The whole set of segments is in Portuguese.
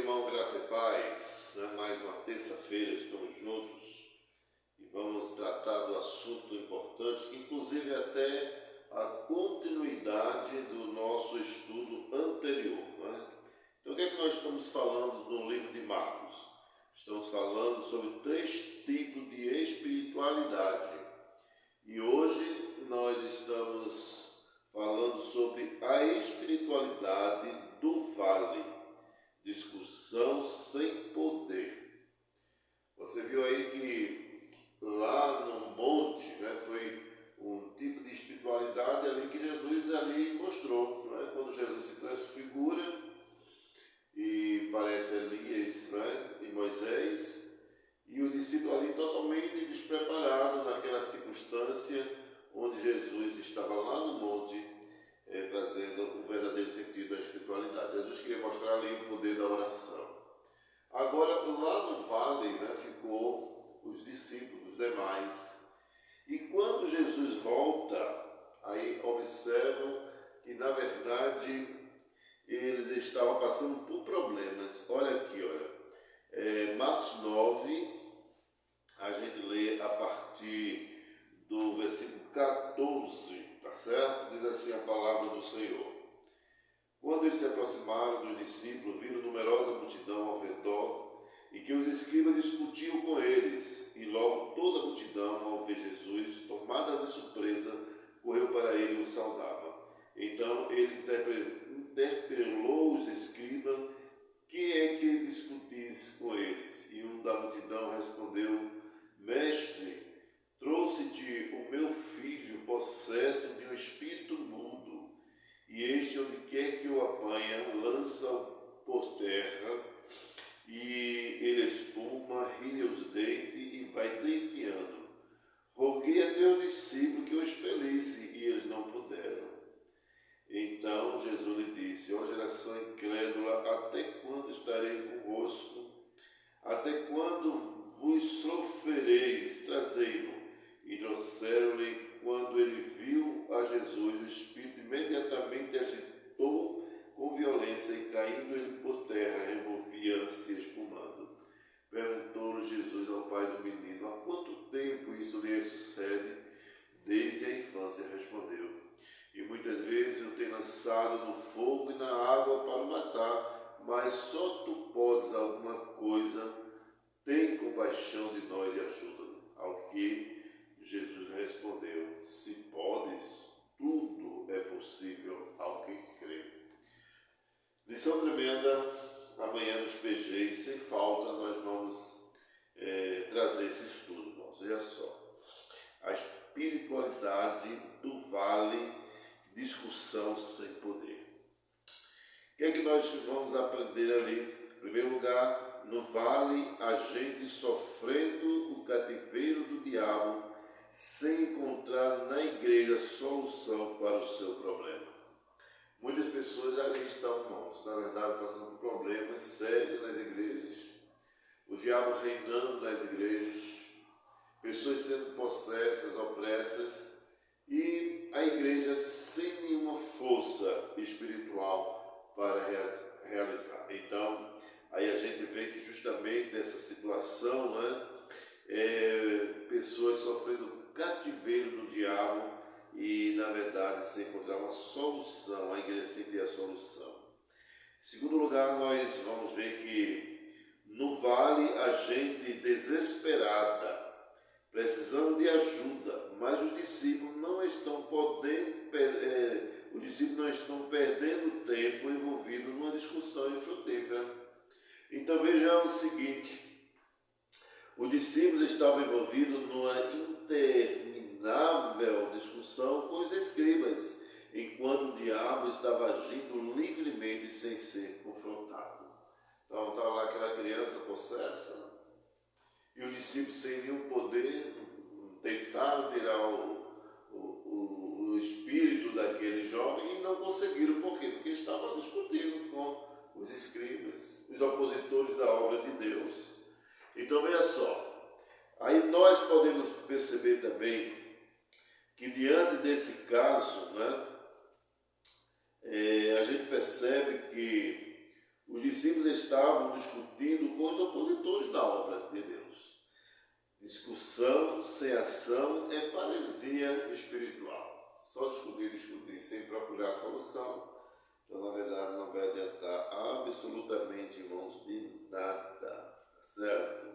irmão, graça e paz. Mais uma terça-feira estamos juntos e vamos tratar do assunto importante, inclusive até a continuidade do nosso estudo anterior. Então, o que é que nós estamos falando no livro de Marcos? Estamos falando sobre 3 tipos de espiritualidade. E hoje nós estamos falando sobre a espiritualidade do vale, discussão sem poder. Você viu aí que lá no monte, foi um tipo de espiritualidade ali que Jesus ali mostrou, quando Jesus se transfigura e parece Elias, e Moisés, e o discípulo ali totalmente despreparado naquela circunstância onde Jesus estava lá no monte, trazendo o verdadeiro sentido da espiritualidade. Jesus queria mostrar ali o poder da oração. Agora, lá no vale, ficou os discípulos, os demais. E quando Jesus volta, aí observam que, na verdade, eles estavam passando por problemas. Olha aqui, Marcos 9, a gente lê a partir do versículo 14, tá certo? Diz assim a palavra do Senhor. Quando eles se aproximaram dos discípulos, viram numerosa multidão ao redor e que os escribas discutiam com eles. E logo toda a multidão, ao ver Jesus, tomada de surpresa, correu para ele e o saudava. Então ele interpelou os escribas, que é que ele discutisse com eles? E um da multidão respondeu: Mestre, trouxe-te o meu filho possesso de um espírito mudo, e este, onde quer que o apanha, lança-o por terra, e ele espuma, rilha os dentes e vai defiando. Roguei a teus discípulos que o expelisse, e eles não puderam. Então Jesus lhe disse: ó geração incrédula, até quando estarei convosco? Até quando vos sofrereis? Trazei-mo. E trouxeram-lhe. Quando ele viu a Jesus, o Espírito imediatamente agitou com violência, e caindo ele por terra, revolvia-se espumando. Perguntou-lhe Jesus ao pai do menino: há quanto tempo isso lhe sucede? Desde a infância, respondeu. E muitas vezes eu tenho lançado no fogo e na água para o matar, mas só tu podes alguma coisa. Tem compaixão de nós e ajuda-nos. Ao que Jesus respondeu: se podes, tudo é possível ao que crê. Lição tremenda. Amanhã nos PGs, sem falta, nós vamos trazer esse estudo, irmãos. Olha só. A espiritualidade do vale, discussão sem poder. O que é que nós vamos aprender ali? Em primeiro lugar, no vale, a gente sofrendo o cativeiro do diabo, sem encontrar na igreja solução para o seu problema. Muitas pessoas ali estão, irmãos, na verdade, passando por problemas sérios nas igrejas, o diabo reinando nas igrejas, pessoas sendo possessas, opressas, e a igreja sem nenhuma força espiritual para realizar. Então, aí a gente vê que justamente essa situação, pessoas sofrendo cativeiro do diabo e, na verdade, sem encontrar uma solução, a igreja sem ter a solução. Em segundo lugar, nós vamos ver que no vale a gente desesperada, precisando de ajuda, mas os discípulos não estão perdendo tempo envolvidos numa discussão infrutífera. Então vejam o seguinte: os discípulos estavam envolvidos numa interminável discussão com os escribas, enquanto o diabo estava agindo livremente sem ser confrontado. Então estava lá aquela criança possessa, e os discípulos, sem nenhum poder, tentaram tirar o espírito daquele jovem e não conseguiram. Por quê? Porque estavam discutindo com os escribas, os opositores da obra de Deus. Então, veja só, aí nós podemos perceber também que, diante desse caso, a gente percebe que os discípulos estavam discutindo com os opositores da obra de Deus. Discussão sem ação é paralisia espiritual. Só discutir, sem procurar solução. Então, na verdade, não vai adiantar absolutamente, irmãos, de nada. Certo?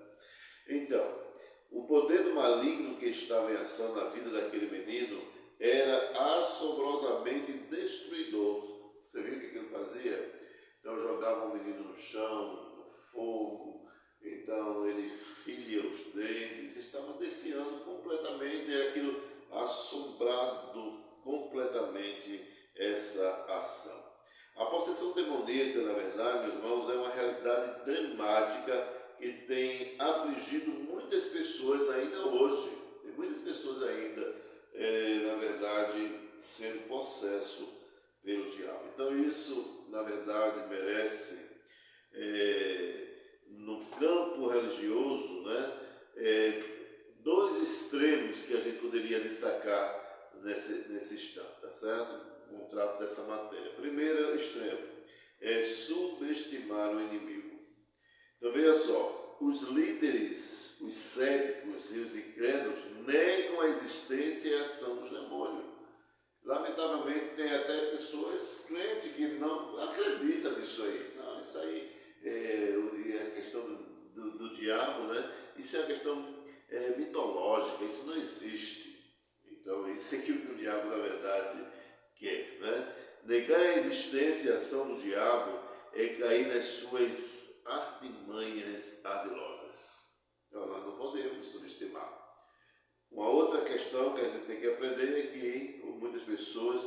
Então, o poder do maligno que estava em ação na vida daquele menino era assombrosamente destruidor. Você viu o que ele fazia? Então, jogava o menino no chão, no fogo. Então, ele ria os dentes, estava defiando completamente, era aquilo assombrado completamente essa ação. A possessão demoníaca, na verdade, meus irmãos, é uma realidade dramática que tem afligido muitas pessoas ainda hoje. Tem muitas pessoas ainda, na verdade, sendo possessos pelo diabo. Então isso, na verdade, merece, no campo religioso, dois extremos que a gente poderia destacar nesse instante, tá certo? Um trato dessa matéria. Primeiro extremo é subestimar o inimigo. Então veja só, os líderes, os céticos e os incrédulos negam a existência e a ação dos demônios. Lamentavelmente tem até pessoas crentes que não acreditam nisso aí. Não, isso aí é a questão do diabo, Isso é uma questão mitológica, isso não existe. Então isso é aquilo que o diabo na verdade quer, Negar a existência e a ação do diabo é cair nas suas artimanhas ardilosas. Então nós não podemos subestimar. Uma outra questão que a gente tem que aprender é que muitas pessoas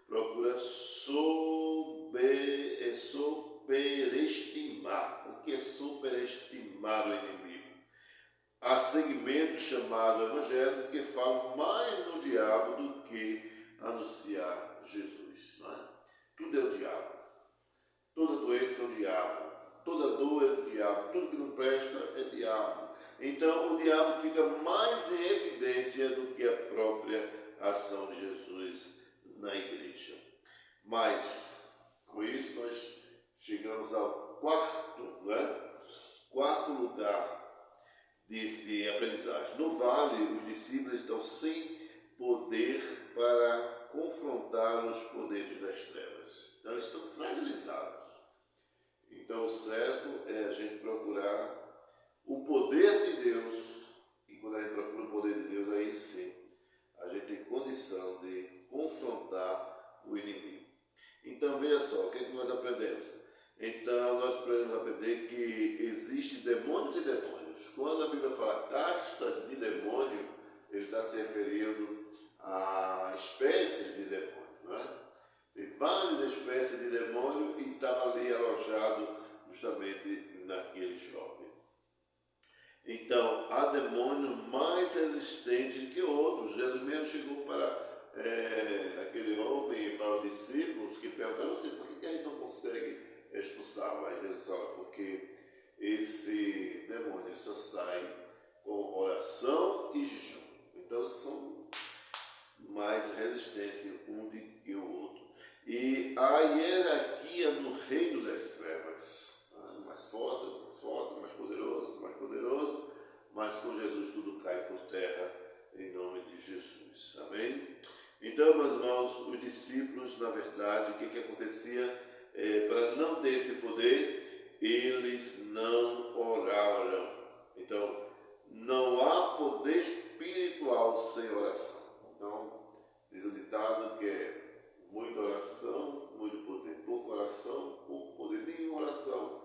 procuram superestimar. O que é superestimar o inimigo? Há segmentos chamados evangélicos que falam mais no diabo do que anunciar Jesus. Tudo é o diabo. Toda doença é o diabo. Toda dor é do diabo. Tudo que não presta é diabo. Então o diabo fica mais em evidência do que a própria ação de Jesus na igreja. Mas, com isso, nós chegamos ao quarto lugar de aprendizagem. No vale, os discípulos estão sem poder para confrontar os poderes das trevas. Então, eles estão fragilizados. Então, o certo é a gente procurar o poder de Deus. E quando a gente procura o poder de Deus, aí sim, a gente tem condição de confrontar o inimigo. Então, veja só, o que é que nós aprendemos? Então, nós podemos aprender que existem demônios e demônios. Quando a Bíblia fala castas de demônio, ele está se referindo a espécies de demônio, Tem várias espécies de demônio e estava ali alojado justamente naquele jovem. Então, há demônios mais resistentes que outros. Jesus mesmo chegou para aquele homem, para os discípulos, que perguntaram assim, por que a gente não consegue expulsar? Mas Jesus fala, porque esse demônio ele só sai com oração e jejum. Então, são mais resistentes um do que o outro. E a hierarquia no reino das trevas, mais forte, mais poderoso, mas com Jesus tudo cai por terra, em nome de Jesus. Amém? Então, meus irmãos, os discípulos, na verdade, o que acontecia? Para não ter esse poder, eles não oraram. Então, não há poder espiritual sem oração. Então, diz o ditado que é muita oração, muito poder. Pouca oração, pouco poder. Nenhuma oração,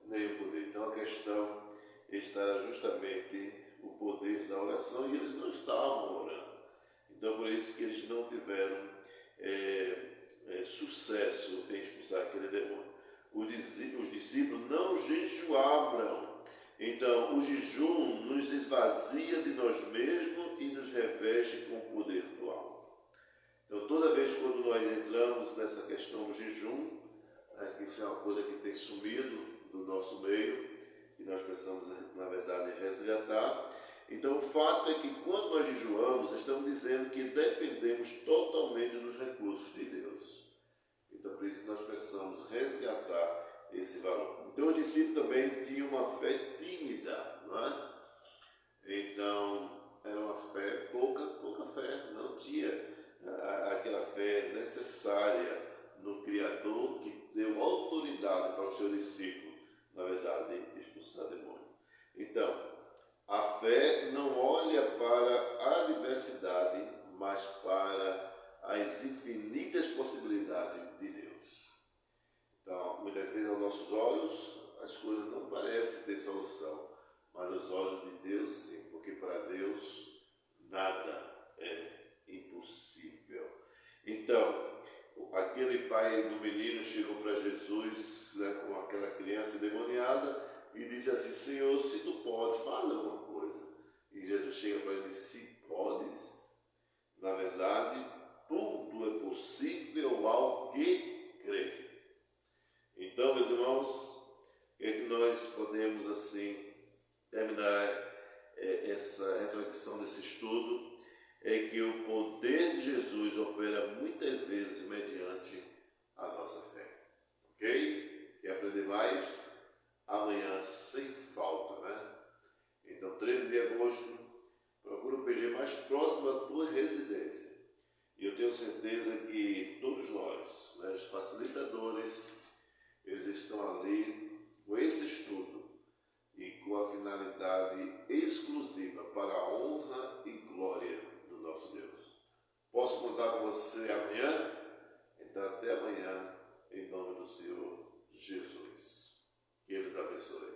nenhum poder. Então, a questão está justamente o poder da oração e eles não estavam orando. Então, por isso que eles não tiveram sucesso em expulsar aquele demônio. Os discípulos não jejuaram. Então, o jejum nos esvazia de nós mesmos e nos reveste com o poder do alto. Então, toda vez quando nós entramos nessa questão do jejum, que isso é uma coisa que tem sumido do nosso meio, e nós precisamos, na verdade, resgatar. Então, o fato é que quando nós jejuamos, estamos dizendo que dependemos totalmente dos recursos de Deus. Então, por isso que nós precisamos resgatar esse valor. Então os discípulos também tinham uma fé tímida, não é? Então era uma fé, pouca fé, não tinha aquela fé necessária no Criador que deu autoridade para o seu discípulo, na verdade, de expulsar demônio. Então, a fé não olha para a adversidade, mas para as infinitas possibilidades de Deus. Então, muitas vezes aos nossos olhos, as coisas não parecem ter solução, mas aos olhos de Deus sim, porque para Deus nada é impossível. Então, aquele pai do menino chegou para Jesus, né, com aquela criança endemoniada e disse assim: Senhor, se tu podes, fala alguma coisa. E Jesus chega para ele e diz: se podes, na verdade, tudo é possível ao que crê. Então, meus irmãos, o que é que nós podemos assim terminar essa reflexão desse estudo? É que o poder de Jesus opera muitas vezes mediante a nossa fé. Ok? Quer aprender mais? Amanhã sem falta, né? Então, 13 de agosto, procura o PG mais próximo da tua residência. E eu tenho certeza que todos nós, né, os facilitadores, eles estão ali com esse estudo e com a finalidade exclusiva para a honra e glória do nosso Deus. Posso contar com você amanhã? Então, até amanhã, em nome do Senhor Jesus. Que Ele nos abençoe.